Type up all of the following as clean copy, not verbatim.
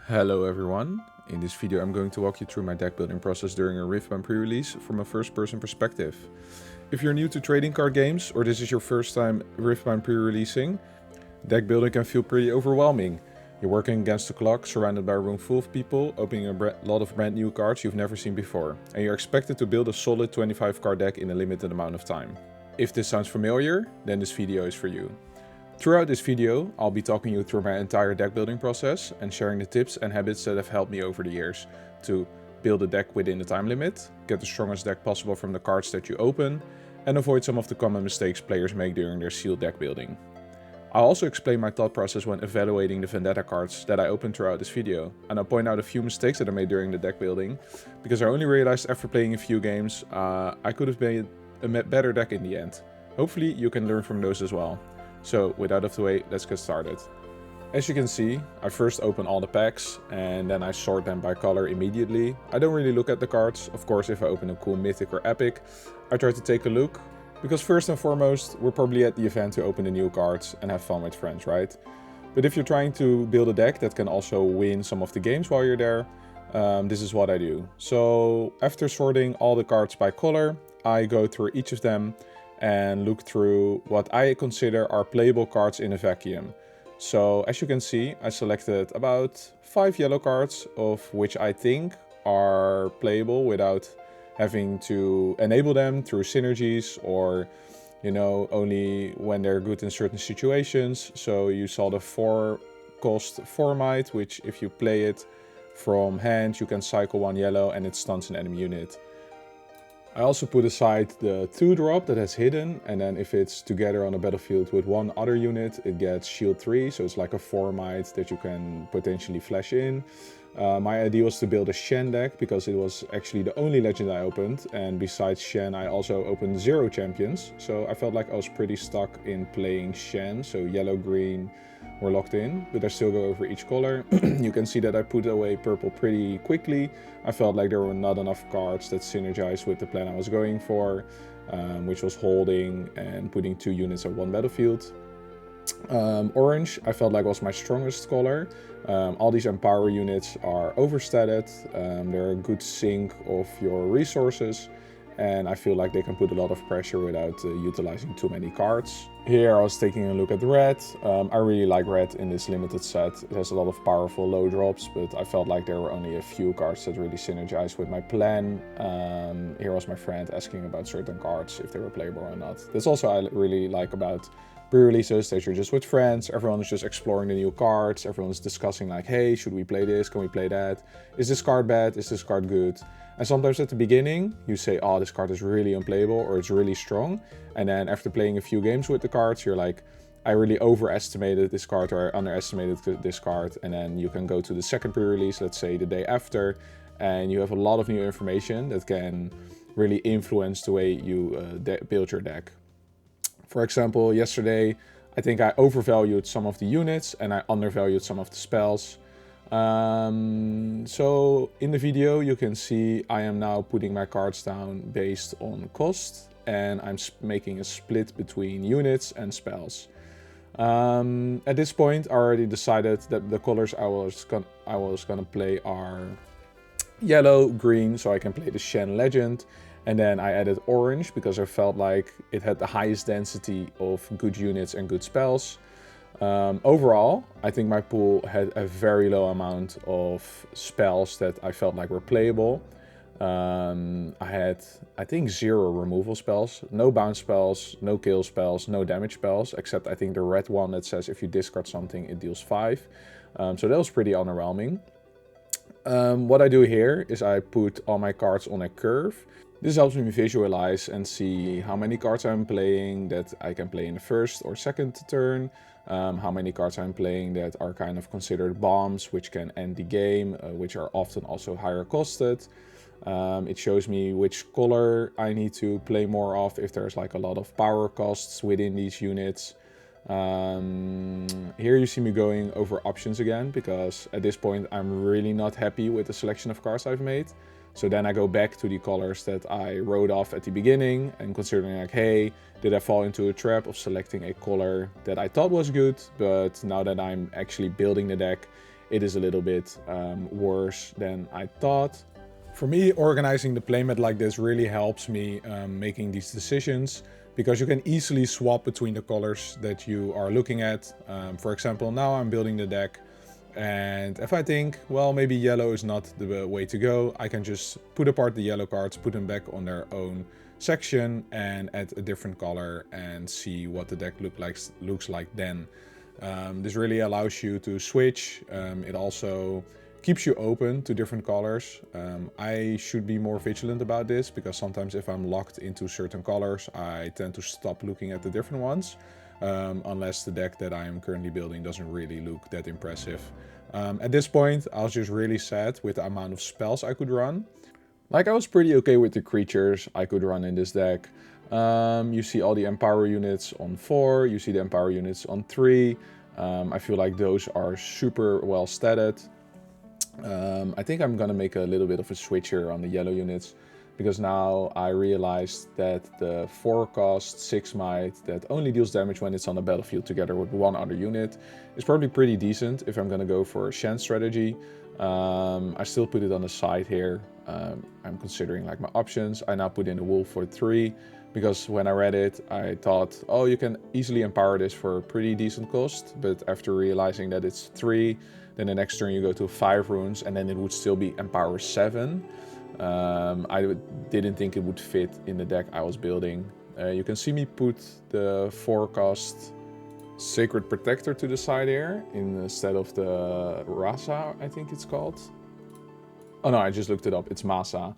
Hello everyone, in this video I'm going to walk you through my deck building process during a Riftbound pre-release from a first-person perspective. If you're new to trading card games or this is your first time Riftbound pre-releasing, deck building can feel pretty overwhelming. You're working against the clock, surrounded by a room full of people, opening a lot of brand new cards you've never seen before, and you're expected to build a solid 25 card deck in a limited amount of time. If this sounds familiar, then this video is for you. Throughout this video, I'll be talking you through my entire deck building process and sharing the tips and habits that have helped me over the years to build a deck within the time limit, get the strongest deck possible from the cards that you open, and avoid some of the common mistakes players make during their sealed deck building. I'll also explain my thought process when evaluating the Vendetta cards that I opened throughout this video, and I'll point out a few mistakes that I made during the deck building, because I only realized after playing a few games I could have made a better deck in the end. Hopefully you can learn from those as well. So, with that out of the way, let's get started. As you can see, I first open all the packs and then I sort them by color immediately. I don't really look at the cards. Of course, if I open a cool mythic or epic, I try to take a look. Because first and foremost, we're probably at the event to open the new cards and have fun with friends, right? But if you're trying to build a deck that can also win some of the games while you're there, this is what I do. So, after sorting all the cards by color, I go through each of them and look through what I consider are playable cards in a vacuum. So as you can see, I selected about 5 yellow cards, of which I think are playable without having to enable them through synergies or, you know, only when they're good in certain situations. So you saw the 4-cost 4-might, which if you play it from hand, you can cycle 1 yellow and it stuns an enemy unit. I also put aside the 2-drop that has hidden, and then if it's together on a battlefield with one other unit, it gets shield 3, so it's like a 4-might that you can potentially flash in. My idea was to build a Shen deck because it was actually the only legend I opened, and besides Shen I also opened 0 champions, so I felt like I was pretty stuck in playing Shen, so yellow-green were locked in, but I still go over each color. You can see that I put away purple pretty quickly. I felt like there were not enough cards that synergized with the plan I was going for, which was holding and putting 2 units on one battlefield. Orange I felt like was my strongest color. All these empower units are overstated, they're a good sink of your resources, and I feel like they can put a lot of pressure without utilizing too many cards. Here I was taking a look at red. I really like red in this limited set. It has a lot of powerful low drops, but I felt like there were only a few cards that really synergized with my plan. Here was my friend asking about certain cards, if they were playable or not. That's also I really like about pre-releases, that you're just with friends, everyone is just exploring the new cards, everyone's discussing like, hey, should we play this, can we play that, is this card bad, is this card good? And sometimes at the beginning you say, oh, this card is really unplayable or it's really strong, and then after playing a few games with the cards you're like, I really overestimated this card or I underestimated this card, and then you can go to the second pre-release, let's say the day after, and you have a lot of new information that can really influence the way you build your deck. For example, yesterday I think I overvalued some of the units and I undervalued some of the spells. So in the video you can see I am now putting my cards down based on cost, and I'm making a split between units and spells. At this point I already decided that the colors I was gonna play are yellow, green, so I can play the Shen legend. And then I added orange because I felt like it had the highest density of good units and good spells. Overall, I think my pool had a very low amount of spells that I felt like were playable. I had, I think, 0 removal spells, no bounce spells, no kill spells, no damage spells, except I think the red one that says if you discard something it deals 5. So that was pretty underwhelming. What I do here is I put all my cards on a curve. This helps me visualize and see how many cards I'm playing that I can play in the first or second turn, how many cards I'm playing that are kind of considered bombs, which can end the game, which are often also higher costed. It shows me which color I need to play more of if there's like a lot of power costs within these units. Here you see me going over options again, because at this point I'm really not happy with the selection of cards I've made. So then I go back to the colors that I wrote off at the beginning and considering like, hey, did I fall into a trap of selecting a color that I thought was good, but now that I'm actually building the deck, it is a little bit worse than I thought. For me, organizing the playmat like this really helps me making these decisions, because you can easily swap between the colors that you are looking at. For example, now I'm building the deck, and if I think, well, maybe yellow is not the way to go, I can just put apart the yellow cards, put them back on their own section and add a different color and see what the deck looks like then. This really allows you to switch. It also keeps you open to different colors. I should be more vigilant about this, because sometimes if I'm locked into certain colors, I tend to stop looking at the different ones, unless the deck that I am currently building doesn't really look that impressive. At this point, I was just really sad with the amount of spells I could run. Like, I was pretty okay with the creatures I could run in this deck. You see all the Empower units on 4, you see the Empower units on 3. I feel like those are super well statted. I think I'm gonna make a little bit of a switch here on the yellow units, because now I realized that the 4-cost 6 might that only deals damage when it's on the battlefield together with one other unit is probably pretty decent if I'm gonna go for a Shen strategy. I still put it on the side here. I'm considering like my options. I now put in a wolf for 3, because when I read it, I thought, oh, you can easily empower this for a pretty decent cost. But after realizing that it's 3, then the next turn you go to 5 runes, and then it would still be empower 7. I didn't think it would fit in the deck I was building. You can see me put the 4-cost Sacred Protector to the side here instead of the Rasa, I think it's called. Oh no, I just looked it up. It's Masa.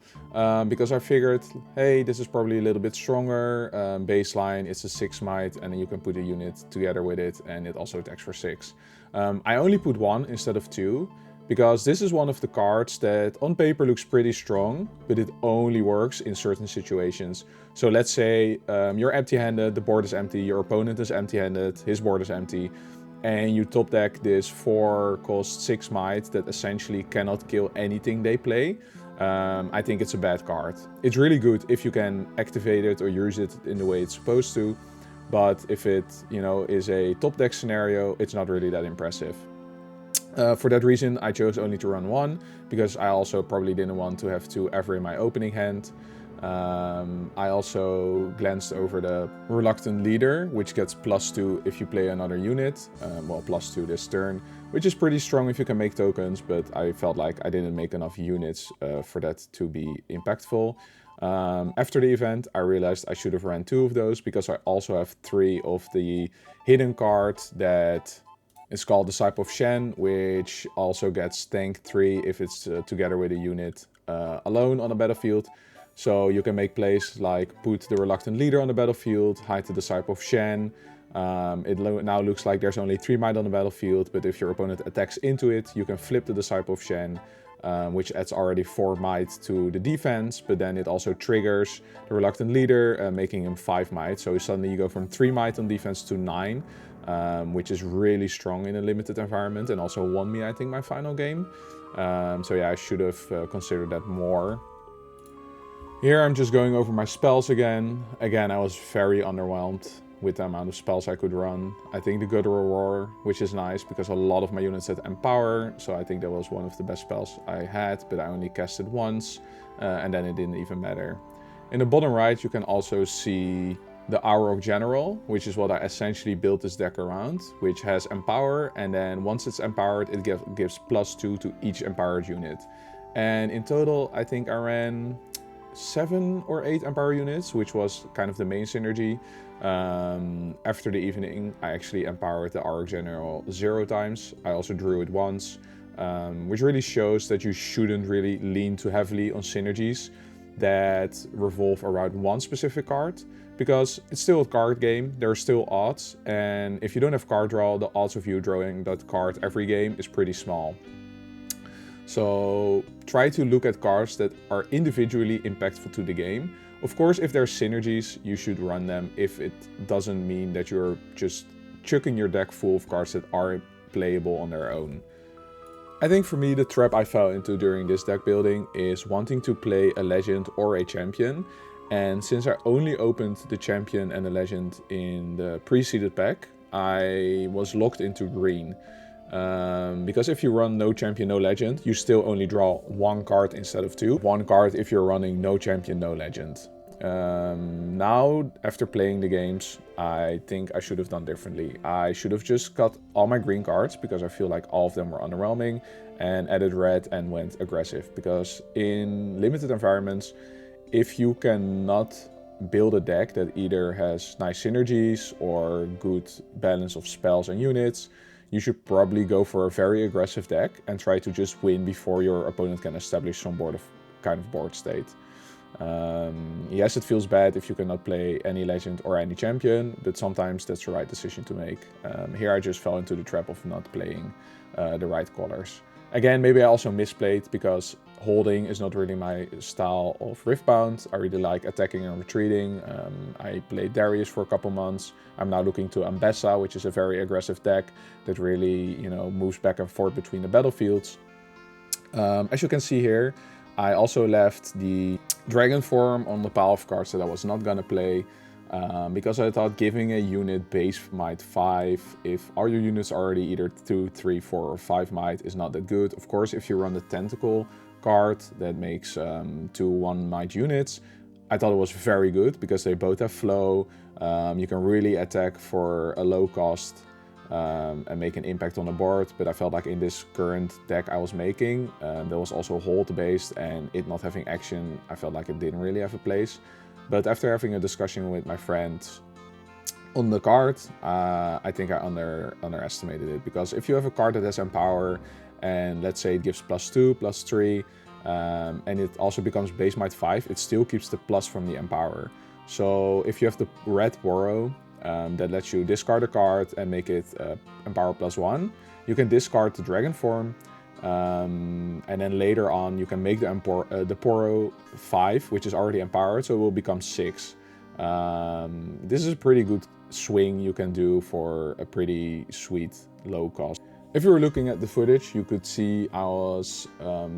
Because I figured, hey, this is probably a little bit stronger. Baseline, it's a 6 might, and then you can put a unit together with it, and it also attacks for 6. I only put 1 instead of 2, because this is one of the cards that on paper looks pretty strong, but it only works in certain situations. So let's say you're empty-handed, the board is empty, your opponent is empty-handed, his board is empty, and you top deck this 4-cost 6 might that essentially cannot kill anything they play. I think it's a bad card. It's really good if you can activate it or use it in the way it's supposed to, but if it, you know, is a top deck scenario, it's not really that impressive. For that reason, I chose only to run 1, because I also probably didn't want to have 2 ever in my opening hand. I also glanced over the Reluctant Leader, which gets +2 if you play another unit. Well, +2 this turn, which is pretty strong if you can make tokens, but I felt like I didn't make enough units for that to be impactful. After the event, I realized I should have ran 2 of those, because I also have 3 of the hidden cards that is called Disciple of Shen, which also gets tank 3 if it's together with a unit alone on a battlefield. So you can make plays like put the Reluctant Leader on the battlefield, hide the Disciple of Shen. It now looks like there's only 3 might on the battlefield, but if your opponent attacks into it, you can flip the Disciple of Shen, which adds already 4 might to the defense, but then it also triggers the Reluctant Leader, making him 5 might. So suddenly you go from 3 might on defense to 9, which is really strong in a limited environment, and also won me, I think, my final game. So yeah, I should have considered that more. Here I'm just going over my spells again. Again, I was very underwhelmed with the amount of spells I could run. I think the Guttural Roar, which is nice because a lot of my units had Empower, so I think that was one of the best spells I had, but I only cast it once, and then it didn't even matter. In the bottom right, you can also see the Auroch General, which is what I essentially built this deck around, which has Empower, and then once it's empowered, it gives +2 to each empowered unit. And in total, I think I ran 7 or 8 Empower units, which was kind of the main synergy. After the evening, I actually empowered the Auroch General 0 times. I also drew it once, which really shows that you shouldn't really lean too heavily on synergies that revolve around one specific card, because it's still a card game, there are still odds, and if you don't have card draw, the odds of you drawing that card every game is pretty small. So try to look at cards that are individually impactful to the game. Of course, if there's synergies, you should run them if it doesn't mean that you're just chucking your deck full of cards that are playable on their own. I think for me, the trap I fell into during this deck building is wanting to play a legend or a champion. And since I only opened the champion and the legend in the pre-seeded pack, I was locked into green. Because if you run no champion, no legend, you still only draw 1 card instead of 2. 1 card if you're running no champion, no legend. Now, after playing the games, I think I should have done differently. I should have just cut all my green cards, because I feel like all of them were underwhelming, and added red and went aggressive. Because in limited environments, if you cannot build a deck that either has nice synergies or good balance of spells and units, you should probably go for a very aggressive deck and try to just win before your opponent can establish some kind of board state. Yes, it feels bad if you cannot play any legend or any champion, but sometimes that's the right decision to make. Here I just fell into the trap of not playing the right colors. Again, maybe I also misplayed, because holding is not really my style of Riftbound. I really like attacking and retreating. I played Darius for a couple months. I'm now looking to Ambessa, which is a very aggressive deck that really, moves back and forth between the battlefields. As you can see here, I also left the Dragon form on the pile of cards that I was not gonna play, because I thought giving a unit base might 5, if all your units are already either 2, 3, 4 or 5 might, is not that good. Of course, if you run the Tentacle card that makes 2 1 might units, I thought it was very good, because they both have flow. You can really attack for a low cost and make an impact on the board. But I felt like in this current deck I was making, there was also hold based, and it not having action, I felt like it didn't really have a place. But after having a discussion with my friend on the card, I think I underestimated it. Because if you have a card that has Empower, and let's say it gives +2, +3, and it also becomes base might 5, it still keeps the plus from the Empower. So if you have the red Borrow, that lets you discard a card and make it Empower +1, you can discard the Dragon form, and then later on you can make the Poro 5, which is already empowered, so it will become 6. This is a pretty good swing you can do for a pretty sweet low cost. If you were looking at the footage, you could see I was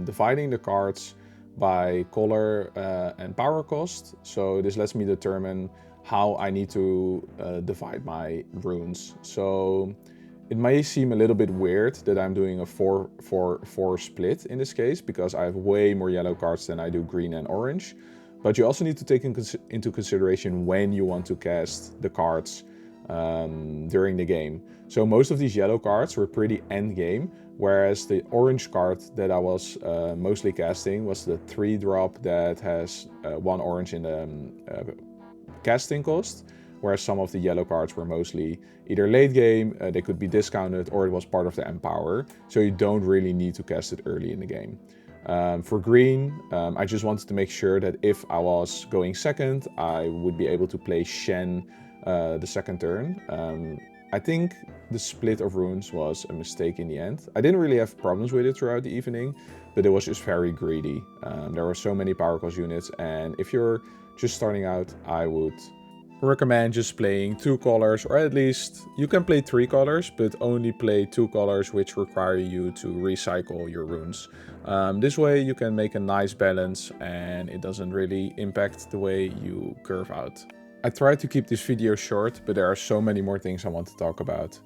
dividing the cards by color and power cost. So this lets me determine how I need to divide my runes. So it may seem a little bit weird that I'm doing a 4-4-4 split in this case, because I have way more yellow cards than I do green and orange. But you also need to take into consideration when you want to cast the cards during the game. So most of these yellow cards were pretty end game, whereas the orange card that I was mostly casting was the 3-drop that has 1 orange in the casting cost, whereas some of the yellow cards were mostly either late game, they could be discounted, or it was part of the Empower, so you don't really need to cast it early in the game. For green, I just wanted to make sure that if I was going second, I would be able to play Shen the second turn. I think the split of runes was a mistake in the end. I didn't really have problems with it throughout the evening, but it was just very greedy. There were so many power cost units, and if you're just starting out, I would recommend just playing 2 colors, or at least you can play 3 colors, but only play 2 colors which require you to recycle your runes. This way you can make a nice balance and it doesn't really impact the way you curve out. I tried to keep this video short, but there are so many more things I want to talk about.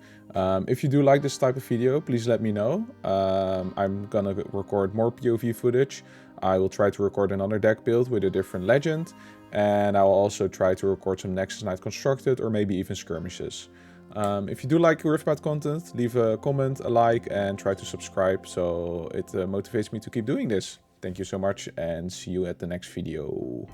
If you do like this type of video, please let me know. I'm gonna record more POV footage. I will try to record another deck build with a different legend, and I will also try to record some Nexus Knight Constructed, or maybe even skirmishes. If you do like Riftbound content, leave a comment, a like, and try to subscribe, so it motivates me to keep doing this. Thank you so much, and see you at the next video.